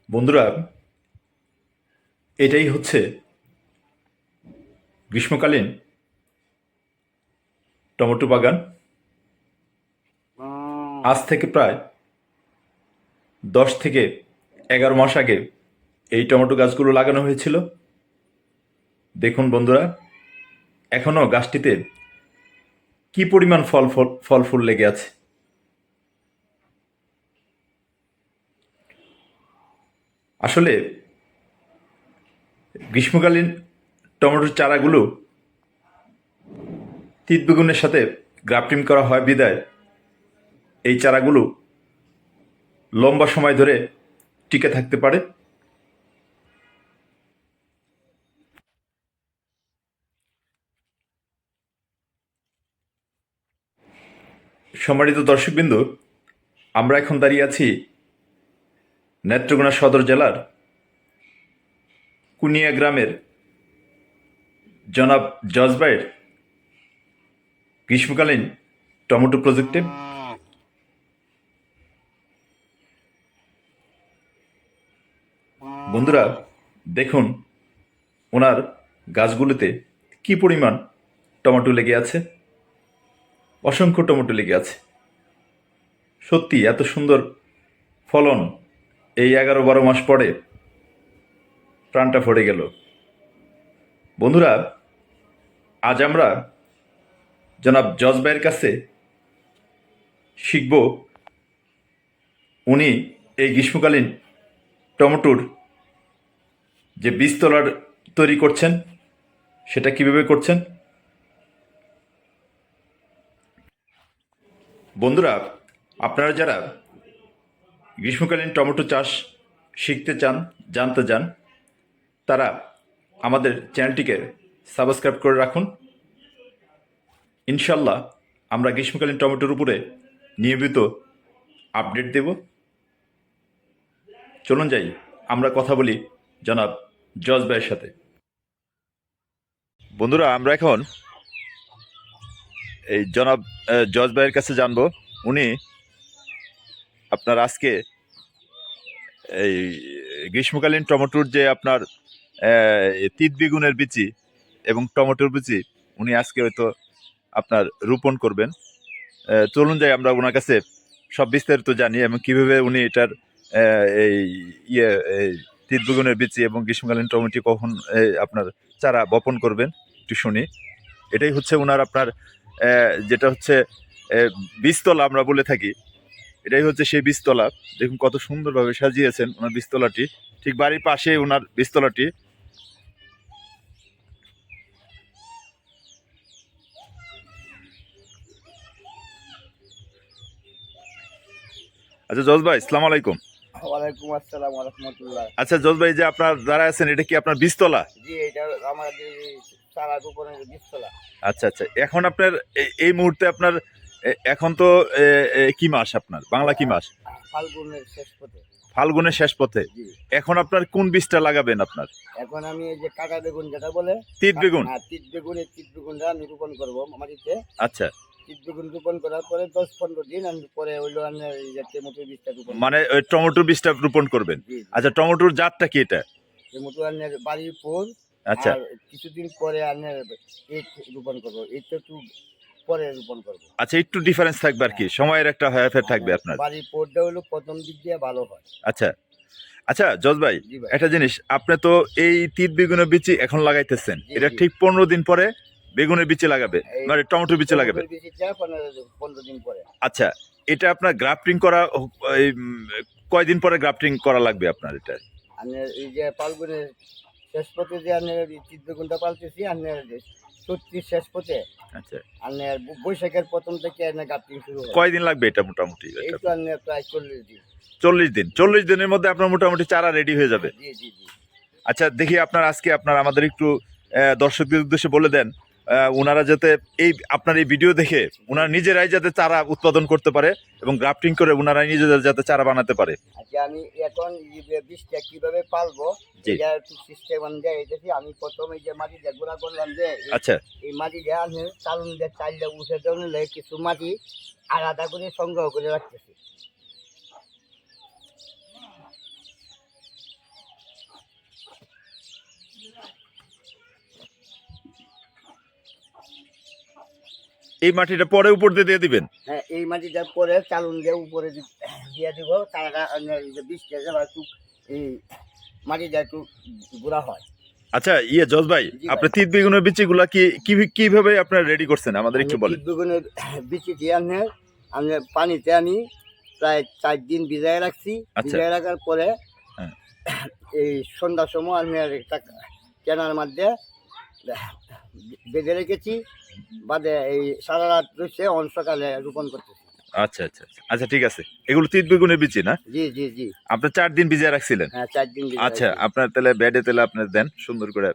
বন্ধুরা, এটাই হচ্ছে গ্রীষ্মকালীন টমেটো বাগান। আজ থেকে প্রায় 10 থেকে 11 মাস আগে এই টমেটো গাছগুলো লাগানো হয়েছিল। দেখুন বন্ধুরা, এখনো গাছটিতে কি পরিমাণ ফল ফুল লেগে আছে। আসলে গ্রীষ্মকালীন টমেটোর চারাগুলো তিত বেগুনের সাথে গ্রাফটিং করা হয় বিদায় এই চারাগুলো লম্বা সময় ধরে টিকে থাকতে পারে। সম্মানিত দর্শকবৃন্দ, আমরা এখন দাঁড়িয়ে আছি নেত্রকোনা সদর জেলার কুনিয়া গ্রামের জনাব জজবাইয়ের গ্রীষ্মকালীন টমেটো প্রজেক্টে। বন্ধুরা, দেখুন ওনার গাছগুলোতে কি পরিমাণ টমেটো লেগে আছে, অসংখ্য টমেটো লেগে আছে। সত্যি এত সুন্দর ফলন এই 11-12 মাস পরে প্রাণটা ভরে গেল। বন্ধুরা, আজ আমরা জনাব জজবাইয়ের কাছে শিখব উনি এই গ্রীষ্মকালীন টমেটোর যে বীজতলার তৈরি করছেন সেটা কিভাবে করছেন। বন্ধুরা, আপনারা যারা গ্রীষ্মকালীন টমেটো চাষ শিখতে চান, জানতে চান, তারা আমাদের চ্যানেলটিকে সাবস্ক্রাইব করে রাখুন। ইনশাল্লাহ আমরা গ্রীষ্মকালীন টমেটোর উপরে নিয়মিত আপডেট দেব। চলুন যাই, আমরা কথা বলি জনাব জজ ভাইয়ের সাথে। বন্ধুরা, আমরা এখন এই জনাব জজ ভাইয়ের কাছে জানবো উনি আপনার আজকে এই গ্রীষ্মকালীন টমেটোর যে আপনার তিত বেগুনের বিচি এবং টমেটোর বিচি উনি আজকে হয়তো আপনার রোপণ করবেন। চলুন যাই, আমরা ওনার কাছে সব বিস্তারিত জানি এবং কিভাবে উনি এটার এই এই তিত বেগুনের বিচি এবং গ্রীষ্মকালীন টমেটো কখন আপনার চারা বপন করবেন একটু শুনি। এটাই হচ্ছে ওনার আপনার যেটা হচ্ছে বীজতলা আমরা বলে থাকি। এটাই হচ্ছে সেই বীজতলা। দেখুন কত সুন্দরভাবে সাজিয়েছেন ওনার বীজতলাটি, ঠিক বাড়ির পাশে ওনার বীজতলাটি। আচ্ছা জজ ভাই, আসসালামু আলাইকুম। ওয়ালাইকুম আসসালাম ওয়া রাহমাতুল্লাহ। আচ্ছা জজ ভাই, যে আপনার যারা আছেন এটা কি আপনার বীজতলা? জি, এটা আমাদের চারা রোপণের বীজতলা। আচ্ছা আচ্ছা, এখন আপনার এই মুহূর্তে আপনার এখন তো কি মাস আপনার, বাংলা কি মাস? ফাল্গুনের শেষ পথে। ফাল্গুনের শেষ পথে। জি। এখন আপনার কোন বীজটা লাগাবেন আপনার? এখন আমি এই যে কাটা বেগুন যেটা বলে তিত বেগুন। হ্যাঁ, তিত বেগুন, এই তিত বেগুনটা আমি রোপণ করবো মাটিতে। আচ্ছা, তিত বেগুন রোপণ করার পরে 10-15 দিন আমি পরে হইলো আমি এই যে টমেটোর বীজটা রোপণ মানে ওই টমেটোর বীজটা রোপণ করবেন। জি, জি। আচ্ছা, টমেটোর জাতটা কি এটা? টমেটো আনের বাড়ির ফুল। আচ্ছা আর কিছুদিন পরে আনের ইট রোপণ করবো। ইট একটু পরে রোপণ করবো। আচ্ছা, একটু ডিফারেন্স থাকবে আর কি, সময়ের একটা হেরফের থাকবে আপনার। বাড়ির পোরটা হলো প্রথম দিক দিয়ে ভালো হয়। আচ্ছা আচ্ছা জজ ভাই, জি ভাই। একটা জিনিস, আপনি তো এই তিত বেগুনের বিচি এখন লাগাইতেছেন, জি, এটা জি। ঠিক 15 দিন পরে বেগুনের বিচি লাগাবে, মানে টমেটোর বিচি লাগাবে। টমেটোর বীজটা 15 দিন পরে। আচ্ছা, এটা আপনার গ্রাফটিং করা এই, কয়দিন পরে গ্রাফটিং করা লাগবে আপনার এটা? আপনার এই যে ফাল্গুনের শেষ পথে যে আপনার চিত্রগুণটা পালতেছি আপনার 36 শেষ পথে। আচ্ছা, আপনার বৈশাখের প্রথম থেকে আপনার গাপটিং শুরু হয়। কয়দিন লাগবে এটা মোটামুটি? এই তো আপনার প্রায় 40 দিন। 40 দিন। 40 দিনের মধ্যে আপনার মোটামুটি চারা রেডি হয়ে যাবে। জি, জি, জি। আচ্ছা, দেখি আপনার আজকে আপনার আমাদের একটু দর্শকদের উদ্দেশ্যে বলে দেন, ওনারা যাতে এই আপনার এই ভিডিও দেখে ওনারা নিজেরাই যাতে চারা উৎপাদন করতে পারে এবং গ্রাফটিং করে ওনারাই নিজেদের যাতে চারা বানাতে পারে। আচ্ছা, আমি এখন এই যে বীজটা কিভাবে পালবো এটা একটু সিস্টেম অনুযায়ী এসেছি। আমি প্রথম এই যে মাটিটা গুঁড়া করলাম যে আচ্ছা এই মাটিটা আমি চালন দিয়ে চাইলে উঠে দেওয়া কিছু মাটি আলাদা করে সংগ্রহ করে রাখতেছি। এই মাটিটা পরে উপর দিয়ে দিবেন? হ্যাঁ, এই মাটিটা পরে চালুন দিয়ে উপরে দিয়ে দিব, তারা বীজটা যেন একটু এই মাটিটা একটু গুঁড়া হয়। আচ্ছা জজ ভাই, জি আপনার তিত বেগুনের বিচিগুলা কিভাবে আপনারা রেডি করছেন আমাদের একটু বলেন। বেগুনের বিচি দিয়ে আমি পানিতে আমি প্রায় 4 দিন ভিজায় রাখছি। আচ্ছা। ভিজায় রাখার পরে হ্যাঁ। এই সন্ধ্যার সময় আমি আর একটা কেনার মধ্যে বেঁধে রেখেছি, বাদে এই সারা রাত রয়েছে, সকালে রোপণ করতেছি। আচ্ছা আচ্ছা আচ্ছা আচ্ছা, ঠিক আছে। এগুলো তিত বেগুনের বিচি না? জি জি জি। আপনার 4 দিন ভিজিয়ে রাখছিলেন? হ্যাঁ, 4 দিন ভিজায় আচ্ছা, রাখছি। আপনার তাহলে ব্যাডে তেলে আপনার দেন সুন্দর করে,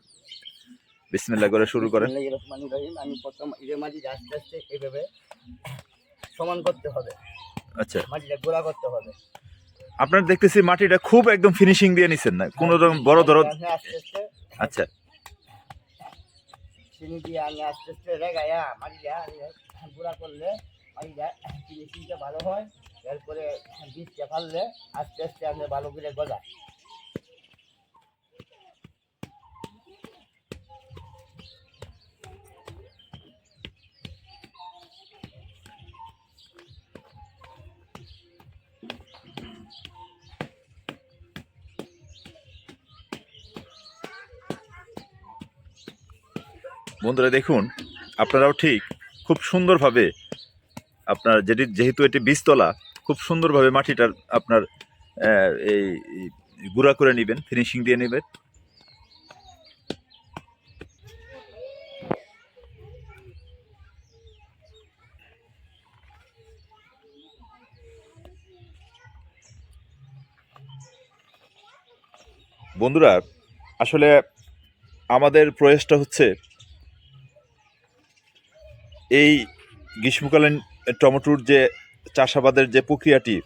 বিসমিল্লাহ করে শুরু করেন। বিসমিল্লাহির রহমানির রহিম। আমি প্রথম মাটিটা আস্তে আস্তে এইভাবে সমান করতে হবে। আচ্ছা, মাটিটা গুঁড়া করতে হবে। আপনার দেখতেছি মাটিটা খুব একদম ফিনিশিং দিয়ে নিছেন না, কোনো রকম বড় ধরো। আস্তে আস্তে আচ্ছা চিনি দিয়ে আমি আস্তে আস্তে রেগাইয়া মাটিটা গুঁড়া করলে মাটিটা ফিনিশিংটা ভালো হয়। এরপরে বীজটা ফাললে আস্তে আস্তে আমি ভালো করে গজায়। বন্ধুরা দেখুন, আপনারাও ঠিক খুব সুন্দরভাবে আপনার যেহেতু এটি বীজতলা, খুব সুন্দরভাবে মাটিটার আপনার এই গুঁড়া করে নেবেন, ফিনিশিং দিয়ে নেবেন। বন্ধুরা আসলে আমাদের প্রয়াসটা হচ্ছে এই গ্রীষ্মকালীন টমেটোর যে চাষাবাদের যে প্রক্রিয়াটি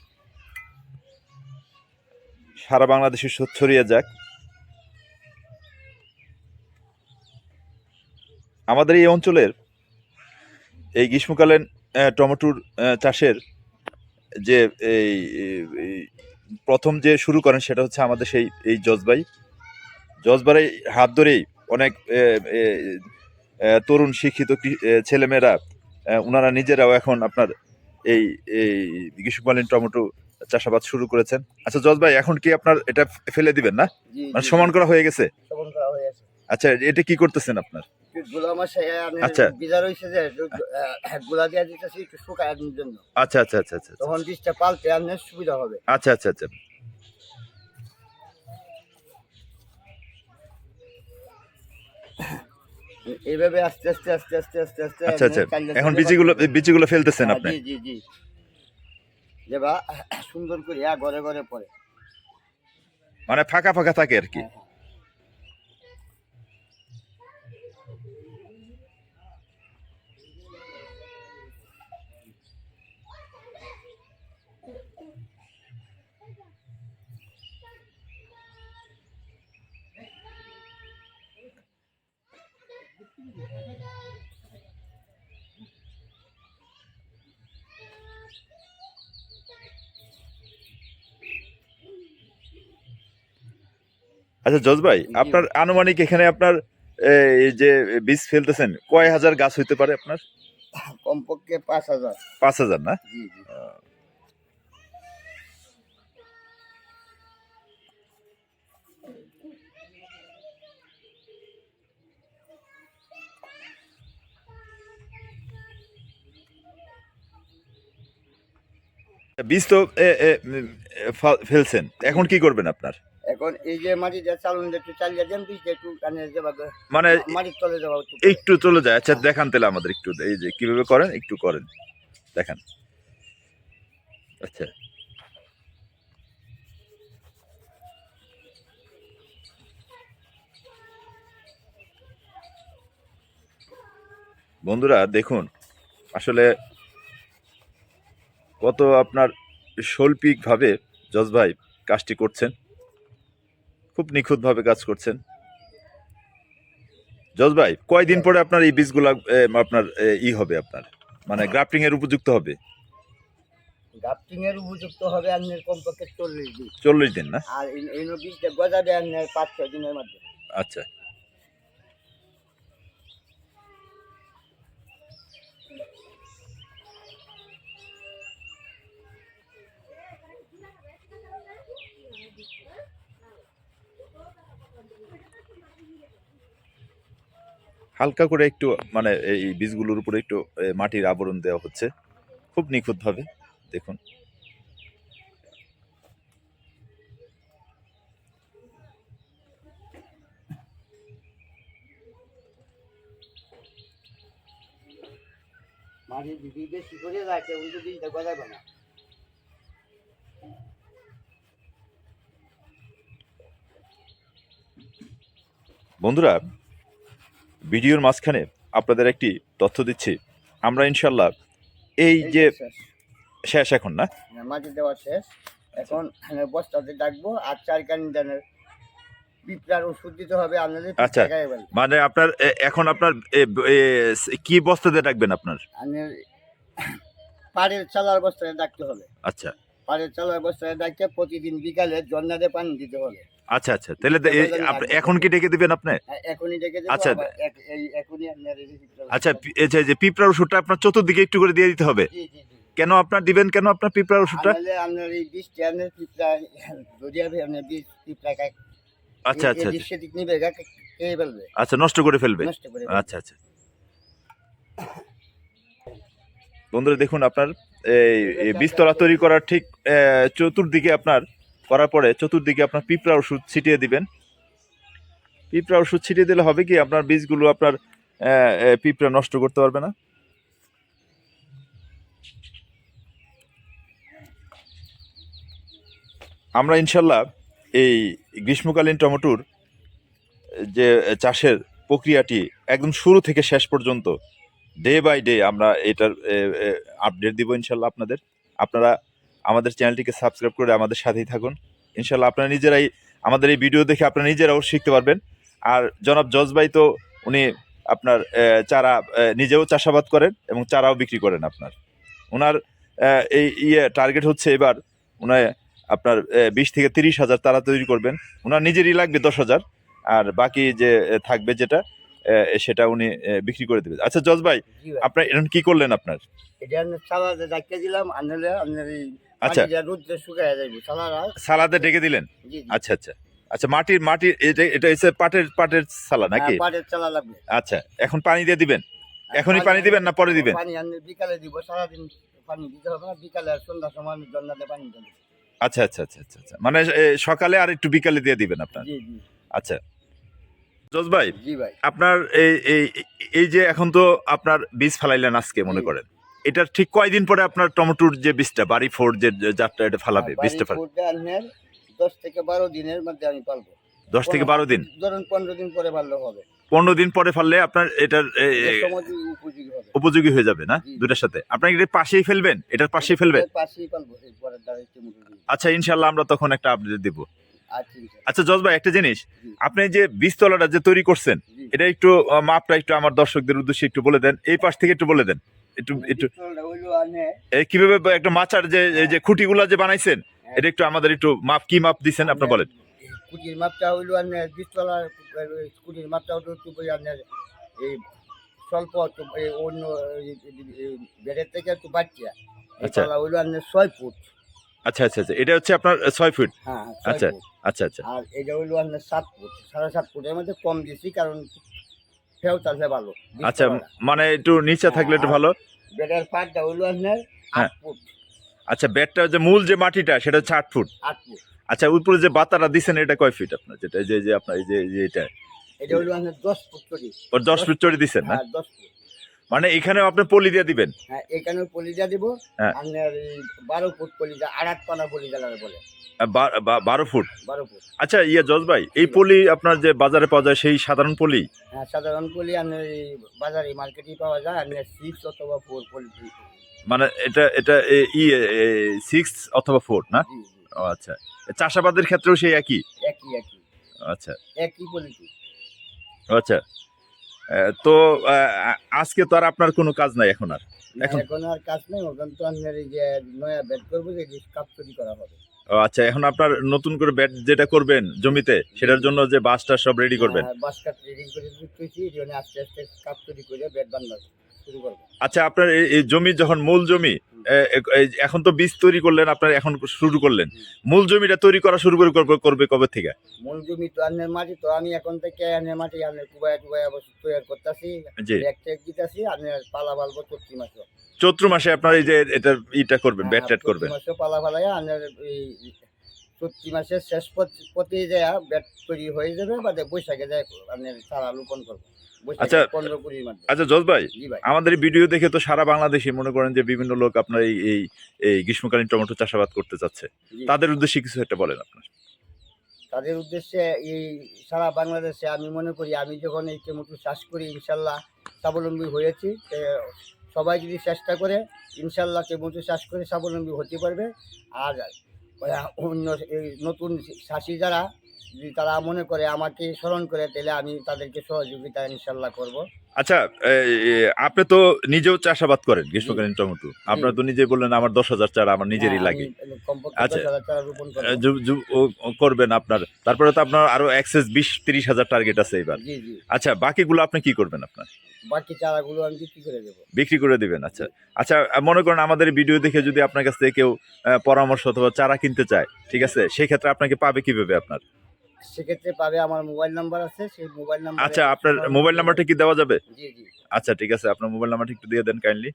সারা বাংলাদেশে ছড়িয়ে যাক। আমাদের এই অঞ্চলের এই গ্রীষ্মকালীন টমেটোর চাষের যে এই প্রথম যে শুরু করেন সেটা হচ্ছে আমাদের এই জজবাই হাত ধরেই অনেক তরুণ শিক্ষিত ছেলেমেয়েরা ওনারা নিজেরাও এখন আপনার এই গ্রীষ্মকালীন টমেটো চাষাবাদ শুরু করেছেন। আচ্ছা জজ ভাই, এখন কি আপনার এটা ফেলে দিবেন না, মানে সমান করা হয়ে গেছে? সমান করা হয়ে গেছে। আচ্ছা, এটা কি করতেছেন আপনার? আচ্ছা, বীজা রয়েছে যে গুলা দিয়ে দিতেছি একটু শুকায় জন্য। আচ্ছা আচ্ছা আচ্ছা আচ্ছা, তখন বীজটা পালতে আপনার সুবিধা হবে। আচ্ছা আচ্ছা আচ্ছা। এইভাবে আস্তে আস্তে আস্তে আস্তে আস্তে আস্তে আচ্ছা আচ্ছা, এখন বীজগুলো ফেলতেছেন আপনি? জি জি জি। যেবা সুন্দর করে ঘরে ঘরে পড়ে, মানে ফাঁকা ফাঁকা থাকে আর কি। আচ্ছা জজ ভাই, আপনার আনুমানিক এখানে আপনার এই যে বীজ ফেলতেছেন কয় হাজার গাছ হইতে পারে আপনার? কমপক্ষে 5,000। 5,000 না? জি জি। বীজ তো ফেলছেন, এখন কি করবেন আপনার? এখন এই যে মাটিটা চালুন একটু চালিয়ে দেন, বীজটা একটু মানে মাটির তলে যাওয়া একটু চলে যায়। আচ্ছা দেখান তাহলে আমাদের একটু, এই যে কিভাবে করেন একটু করেন, দেখান। আচ্ছা বন্ধুরা দেখুন, আসলে কত আপনার শৈল্পিকভাবে জজ ভাই কাজটি করছেন, খুব নিখুঁতভাবে কাজ করছেন। জজ ভাই, কয়দিন পরে আপনার এই বীজগুলা আপনার হবে আপনার, মানে গ্রাফটিং এর উপযুক্ত হবে? গ্রাফটিং এর উপযুক্ত হবে আপনার কমপক্ষে 40 দিন। 40 দিন না? আর এই বীজটা গজাবে আপনার 5-6 দিনের মধ্যে। আচ্ছা হালকা করে একটু মানে এই বীজগুলোর উপরে একটু মাটির আবরণ দেওয়া হচ্ছে খুব নিখুঁতভাবে। দেখুন মাটি যদি বেশি করে রাখে উল্টো দিনটা গজাবে না। বন্ধুরা, ভিডিওর মাঝখানে আপনাদের একটি তথ্য দিচ্ছি। আমরা ইনশাল্লাহ এই যে শেষ এখন না, মাটি দেওয়া শেষ, এখন বস্তাতে ডাকবো আর 4 কানি দানের পিঁপড়ার ওষুধ দিতে হবে আপনাদের। আচ্ছা, মানে আপনার এখন আপনার কি বস্তাতে ডাকবেন আপনার? পাড়ের চালার বস্তায় ডাকতে হবে। আচ্ছা, পাড়ের চালার বস্তায় ডাকতে প্রতিদিন বিকালে জন্নাতে পানি দিতে হবে। আচ্ছা আচ্ছা, তাহলে এখন কি ডেকে দিবেন আপনি? এখনই ডেকে দেবো। আচ্ছা এখনই আপনার আচ্ছা, এই যে পিঁপড়ার ওষুধটা আপনার চতুর্দিকে একটু করে দিয়ে দিতে হবে। জি জি জি। কেন আপনার দিবেন, কেন আপনার পিঁপড়ার ওষুধটা? আপনার এই বীজটা আপনার পিঁপড়া যদি আপনার বীজ পিঁপড়া খায়। আচ্ছা আচ্ছা সেদিক নিবে খেয়ে ফেলবে। আচ্ছা, নষ্ট করে ফেলবে। নষ্ট করে আচ্ছা আচ্ছা বন্ধুরা, দেখুন আপনার এই বীজতলা তৈরি করার ঠিক চতুর্দিকে আপনার করার পরে চতুর্দিকে আপনার পিঁপড়া ওষুধ ছিটিয়ে দিবেন। পিঁপড়া ওষুধ ছিটিয়ে দিলে হবে কি, আপনার বীজগুলো আপনার পিঁপড়া নষ্ট করতে পারবে না। আমরা ইনশাল্লাহ এই গ্রীষ্মকালীন টমেটোর যে চাষের প্রক্রিয়াটি একদম শুরু থেকে শেষ পর্যন্ত ডে বাই ডে আমরা এটার আপডেট দিব ইনশাল্লাহ আপনাদের। আপনারা আমাদের চ্যানেলটিকে সাবস্ক্রাইব করে আমাদের সাথেই থাকুন। ইনশাল্লাহ আপনারা নিজেরাই আমাদের এই ভিডিও দেখে আপনারা নিজেরাও শিখতে পারবেন। আর জনাব জজ ভাই তো উনি আপনার চারা নিজেও চাষাবাদ করেন এবং চারাও বিক্রি করেন। আপনার ওনার এই টার্গেট হচ্ছে এবার উনি আপনার 20 থেকে 30,000 চারা তৈরি করবেন। ওনার নিজেরই লাগবে 10,000, আর বাকি যে থাকবে যেটা সেটা উনি বিক্রি করে দেবেন। আচ্ছা জজ ভাই, আপনার এখন কি করলেন? আপনার এটা সালাদে ডাকিয়ে দিলাম, আনলে আপনার এই আচ্ছা রোদে শুকায় যাবে সালাদে ডেকে দিলেন। আচ্ছা আচ্ছা আচ্ছা, মাটির এটা হচ্ছে পাটের সালা নাকি? পাটের চালা লাগবে। আচ্ছা, এখন পানি দিয়ে দিবেন? এখনই পানি দিবেন না পরে দিবেন? পানি আমি বিকালে দিব, সারাদিন পানি দিতে হবে না, বিকালে আর সন্ধ্যার সময় আমি জন্নাতে পানি দেব। আচ্ছা আচ্ছা আচ্ছা আচ্ছা আচ্ছা, মানে সকালে আর একটু বিকালে দিয়ে দিবেন আপনার? জি জি। আচ্ছা জজ ভাই, জি ভাই, আপনার এই যে এখন তো আপনার বীজ ফালাইলেন আজকে মনে করেন, এটার ঠিক কয়দিন পরে আপনার টমেটোর যে বীজটা বাড়ি ফোর যে জাতটা এটা ফালাবে? বীজটা ফালাবে 10 থেকে 12 দিনের মধ্যে আমি পালবো। 10 থেকে 12 দিন? ধরুন 15 দিন পরে পারলে হবে। 15 দিন পরে ফাললে আপনার এটার উপযোগী হয়ে যাবে না দুটার সাথে? আপনার এটা পাশেই ফেলবেন? এটার পাশেই ফেলবেন? পাশেই পালবো এই পরের দ্বারা। আচ্ছা, ইনশাআল্লাহ আমরা তখন একটা আপডেট দিব। আচ্ছা জজ ভাই, একটা জিনিস, আপনি যে বীজতলাটা যে তৈরি করছেন এটা একটু মাপটা একটু আমার দর্শকদের উদ্দেশ্যে একটু বলে দেন। এই পাশ থেকে একটু বলে দেন একটু একটু কিভাবে একটা মাচার যে খুঁটিগুলা যে বানাইছেন এটা একটু আমাদের একটু মাপ, কি মাপ দিচ্ছেন আপনি বলেন। খুঁটির মাপটা হইলো আপনার বীজতলার খুঁটির মাপটা হলো একটু আপনার এই স্বল্প অন্য বেড়ের থেকে একটু বাড়ছে। আচ্ছা হইলো আপনার 6 ফুট। আচ্ছা আচ্ছা আচ্ছা, এটা হচ্ছে আপনার 6 ফুট? হ্যাঁ আচ্ছা আচ্ছা আচ্ছা। আর এটা হইলো আপনার 7 ফুট, 7.5 ফুটের মধ্যে কম দিয়েছি কারণ ফেউ চাষে ভালো। আচ্ছা, মানে একটু নিচে থাকলে একটু ভালো। বেডের পাটটা হইলো আপনার 8 ফুট। আচ্ছা, বেডটা যে মূল যে মাটিটা সেটা হচ্ছে 8 ফুট? 8 ফুট। আচ্ছা, উপরে যে বাতাটা দিছেন এটা কয় ফিট আপনার? যেটা যে আপনার এই যে এটা হইলো আপনার 10 ফুট চড়ি। ওর 10 ফুট চড়ি দিছেন না? হ্যাঁ 10 ফুট। মানে এখানেও আপনি পলি দিয়ে দিবেন? হ্যাঁ, এখানেও পলি দিয়ে দিব। আপনার 12 ফুট পলি দিয়ে, আড়াত পানা পলি জ্বালাবে বলে। 12 ফুট? 12 ফুট। আচ্ছা জজ ভাই, এই পলি আপনার যে বাজারে পাওয়া যায় সেই সাধারণ পলি? হ্যাঁ, সাধারণ পলি আপনার বাজারে মার্কেটে পাওয়া যায়। আপনার 6 অথবা 4 পলি। মানে এটা 6 অথবা 4 না? ও আচ্ছা, চাষাবাদের ক্ষেত্রেও সেই একই? আচ্ছা একই পলিটি। আচ্ছা, তো আজকে তো আর আপনার কোনো কাজ নাই এখন? আর এখন আর কাজ নেই। ওখান তো আপনার এই যে নয়া বেড করবো, যে কাজ তৈরি করা হবে। ও আচ্ছা, এখন আপনার নতুন করে বেড যেটা করবেন জমিতে সেটার জন্য যে বাসটা সব রেডি করবেন? বাস কাট রেডি করে দিচ্ছি, আস্তে আস্তে কাজ তৈরি করে বেড বানাবো শুরু করব। আচ্ছা, আপনার এই জমি যখন মূল জমি এখন তো বীজ তৈরি করলেন, আপনার এখন শুরু করলেন, মূল জমিটা তৈরি করা শুরু করবে কবে থেকে? মূল জমি তো আনের মাটি তো আমি এখন থেকে আনের মাটি আনের কুবায় কুবায় অবশ্য তৈরি করতেছি, জি, টেক দিতেছি, আনের পালা ফালবো চৈত্র মাসে। চৈত্র মাসে আপনার এই যে এটা করবেন, ব্যাট ট্যাট করবেন? চৈত্র মাসে পালা ফালাইয়া আনের এই চৈত্র মাসের শেষ পথে যায় ব্যাট তৈরি হয়ে যাবে, বাদে বৈশাখে যায় আনের চারা রোপণ করবো। আচ্ছা, 15-20 মাস। আচ্ছা জজ ভাই, জি ভাই। আমাদের ভিডিও দেখে তো সারা বাংলাদেশে মনে করেন যে বিভিন্ন লোক আপনার এই এই এই গ্রীষ্মকালীন টমেটো চাষাবাদ করতে চাচ্ছে, তাদের উদ্দেশ্যে কিছু একটা বলেন আপনার। তাদের উদ্দেশ্যে এই সারা বাংলাদেশে আমি মনে করি আমি যখন এই টমেটো চাষ করি ইনশাল্লাহ স্বাবলম্বী হয়েছি। সবাই যদি চেষ্টা করে ইনশাল্লাহ টমেটো চাষ করে স্বাবলম্বী হতে পারবে। আর অন্য এই নতুন চাষি যারা যদি তারা মনে করে আমাকে স্মরণ করে, তাহলে আমি তাদেরকে সহযোগিতা ইনশাল্লাহ করব। আচ্ছা, আপনি তো নিজেও চাষাবাদ করেন গ্রীষ্মকালীন টমেটো, আপনার তো নিজেই বললেন আমার 10,000 চারা আমার নিজেরই লাগে। আচ্ছা, করবেন আপনার, তারপরে তো আপনার আরো এক্সেস 20-30 হাজার টার্গেট আছে এবার। আচ্ছা, বাকিগুলো আপনি কি করবেন? আপনার বাকি চারাগুলো আমি বিক্রি করে দেবো। বিক্রি করে দিবেন? আচ্ছা আচ্ছা, মনে করেন আমাদের ভিডিও দেখে যদি আপনার কাছ থেকে কেউ পরামর্শ অথবা চারা কিনতে চায়, ঠিক আছে, সেই ক্ষেত্রে আপনাকে পাবে কিভাবে? আপনার সেক্ষেত্রে পাবে, আমার মোবাইল নাম্বার আছে, সেই মোবাইল নাম্বার। আচ্ছা, আপনার মোবাইল নাম্বারটা কি দেওয়া যাবে? জি জি। আচ্ছা ঠিক আছে, আপনার মোবাইল নাম্বারটা একটু দিয়ে দেন কাইন্ডলি।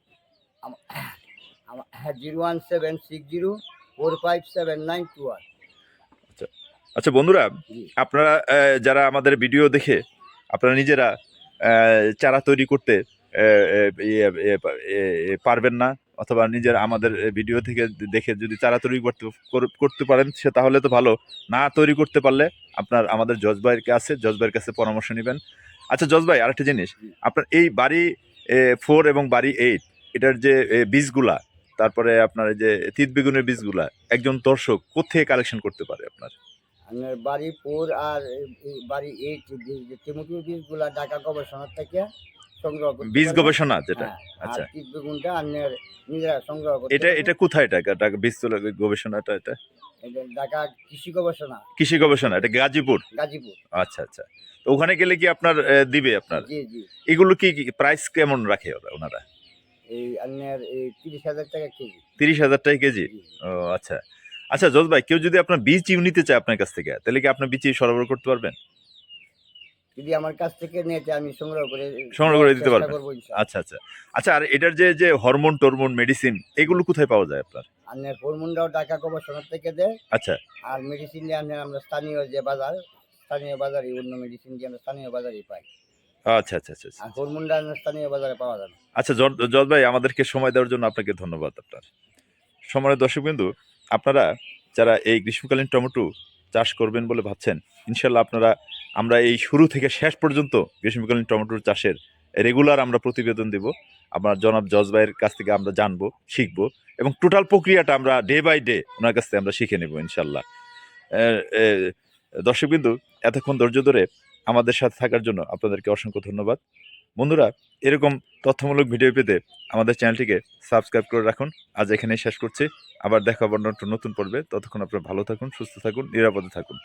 01760457921। আচ্ছা আচ্ছা বন্ধুরা, আপনারা যারা আমাদের ভিডিও দেখে আপনারা নিজেরা চারা তৈরি করতে পারবেন না, অথবা নিজেরা আমাদের ভিডিও থেকে দেখে যদি চারা তৈরি করতে পারেন সে তাহলে তো ভালো, না তৈরি করতে পারলে আপনার আমাদের জজ ভাইয়ের কাছে পরামর্শ নেবেন। আচ্ছা জজ ভাই, আরেকটা জিনিস, আপনার এই বাড়ি 4 এবং বাড়ি 8 এটার যে বীজগুলা, তারপরে আপনার এই যে তিত বেগুনের বীজগুলা একজন দর্শক কোথেকে কালেকশন করতে পারে? আপনার বাড়ি 4 আর বাড়ি 8 যে টমেটোর বীজগুলা ঢাকা গবেষণা থেকে সংগ্রহ করতে, বীজ গবেষণা যেটা। আচ্ছা, তিত বেগুনটা আপনার নিজেরা সংগ্রহ করতে। এটা কোথায়? এটা বীজ গবেষণাটা এটা ঢাকা কৃষি গবেষণা। কৃষি গবেষণা, এটা গাজীপুর। আচ্ছা আচ্ছা, তো ওখানে গেলে কি আপনার দিবে আপনার? জি জি। এগুলো কি প্রাইস কেমন রাখে ওনারা? এই আপনার 30,000 টাকা কেজি। 30,000 টাকা কেজি? ও আচ্ছা আচ্ছা জজ ভাই, কেউ যদি আপনার বীজ নিতে চায় আপনার কাছ থেকে, তাহলে কি আপনার বীজ সরবরাহ করতে পারবেন? যদি আমার কাছ থেকে নিতে আমি সংগ্রহ করে দিতে পারবেন? আচ্ছা আচ্ছা আচ্ছা, আর এটার যে হরমোন টরমোন মেডিসিন এগুলো কোথায় পাওয়া যায় আপনার? আপনার হরমোনটাও ঢাকা গবেষণা থেকে দেয়। আচ্ছা, আর মেডিসিন দিয়ে আমরা স্থানীয় যে বাজার, স্থানীয় বাজারে অন্য মেডিসিন দিয়ে আমরা স্থানীয় বাজারেই পাই। আচ্ছা আচ্ছা আচ্ছা, আর হরমোনটা স্থানীয় বাজারে পাওয়া যায় না। আচ্ছা জজ ভাই, আমাদেরকে সময় দেওয়ার জন্য আপনাকে ধন্যবাদ। আপনার সময়ের দর্শকবিন্দু, আপনারা যারা এই গ্রীষ্মকালীন টমেটো চাষ করবেন বলে ভাবছেন, ইনশাল্লাহ আমরা এই শুরু থেকে শেষ পর্যন্ত গ্রীষ্মকালীন টমেটোর চাষের রেগুলার আমরা প্রতিবেদন দেব। আমার জনাব জজ ভাইয়ের কাছ থেকে আমরা জানবো, শিখবো, এবং টোটাল প্রক্রিয়াটা আমরা ডে বাই ডে ওনার কাছ থেকে আমরা শিখে নেব ইনশাল্লাহ। দর্শকবিন্দু, এতক্ষণ ধৈর্য ধরে আমাদের সাথে থাকার জন্য আপনাদেরকে অসংখ্য ধন্যবাদ। বন্ধুরা, এরকম তথ্যমূলক ভিডিও পেতে আমাদের চ্যানেলটিকে সাবস্ক্রাইব করে রাখুন। আজ এখানেই শেষ করছি, আবার দেখা হবে নতুন পর্বে। ততক্ষণ আপনারা ভালো থাকুন, সুস্থ থাকুন, নিরাপদে থাকুন।